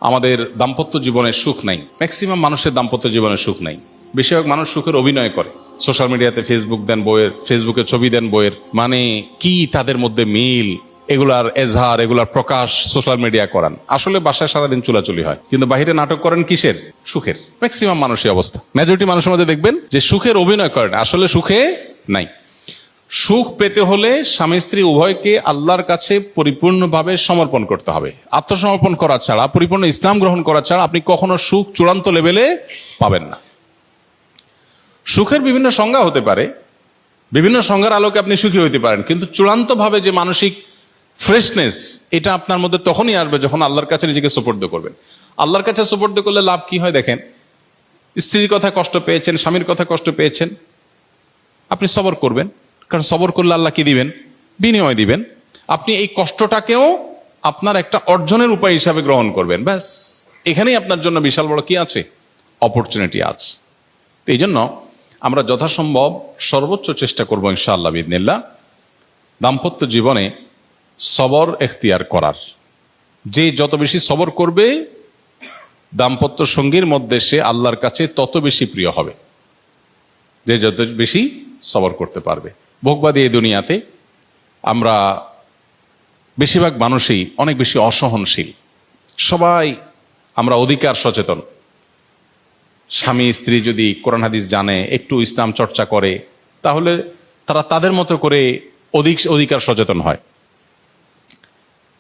আমাদের দাম্পত্য জীবনে সুখ নাই। ম্যাক্সিমাম মানুষের দাম্পত্য জীবনে সুখ নাই। বেশিরভাগ মানুষ সুখের অভিনয় করে। সোশ্যাল মিডিয়াতে ফেসবুক দেন বইয়ের, ফেসবুকে ছবি দেন বইয়ের, মানে কি তাদের মধ্যে মিল, এগুলার এজহার, এগুলার প্রকাশ সোশ্যাল মিডিয়া করান। আসলে বাসায় সারাদিন চুলাচুলি হয়, কিন্তু বাহিরে নাটক করেন কিসের? সুখের। ম্যাক্সিমাম মানুষের অবস্থা, মেজরিটি মানুষের মধ্যে দেখবেন যে সুখের অভিনয় করেন, আসলে সুখে নাই। সুখ পেতে হলে স্বামী স্ত্রী উভয়কে আল্লাহর কাছে পরিপূর্ণভাবে সমর্পণ করতে হবে। আত্মসমর্পণ করা ছাড়া, পরিপূর্ণ ইসলাম গ্রহণ করা ছাড়া আপনি কখনো সুখ চূড়ান্ত লেভেলে পাবেন না। সুখের বিভিন্ন সংজ্ঞা হতে পারে, বিভিন্ন সংজ্ঞার আলোকে আপনি সুখী হইতে পারেন, কিন্তু চূড়ান্তভাবে যে মানসিক ফ্রেশনেস, এটা আপনার মধ্যে তখনই আসবে যখন আল্লাহর কাছে নিজেকে সুপর্দ করবেন। আল্লাহর কাছে সুপর্দ করলে লাভ কি হয় দেখেন। স্ত্রীর কথা কষ্ট পেয়েছেন, স্বামীর কথা কষ্ট পেয়েছেন, আপনি সবর করবেন, কারণ সবর করলে আল্লাহ কি দিবেন? বিনিময় দিবেন। আপনি এই কষ্টটাকেও আপনার একটা অর্জনের উপায় হিসাবে গ্রহণ করবেন। ব্যাস, এখানেই আপনার জন্য বিশাল বড় কি আছে? অপরচুনিটি আছে। তো এই জন্য আমরা যথাসম্ভব সর্বোচ্চ চেষ্টা করবো ইনশাআল্লাহ বিইذনিল্লাহ দাম্পত্য জীবনে সবর এখতিয়ার করার। যে যত বেশি সবর করবে দাম্পত্য সঙ্গীর মধ্যে সে আল্লাহর কাছে তত বেশি প্রিয় হবে, যে যত বেশি সবর করতে পারবে। ভোগবাদী এই দুনিয়াতে আমরা বেশিরভাগ মানুষই অনেক বেশি অসহনশীল। সবাই আমরা অধিকার সচেতন। স্বামী স্ত্রী যদি কোরআন হাদিস জানে, একটু ইসলাম চর্চা করে, তাহলে তারা তাদের মতো করে অধিকার সচেতন হয়।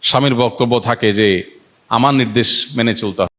স্বামীর বক্তব্য থাকে যে আমার নির্দেশ মেনে চলতে হবে।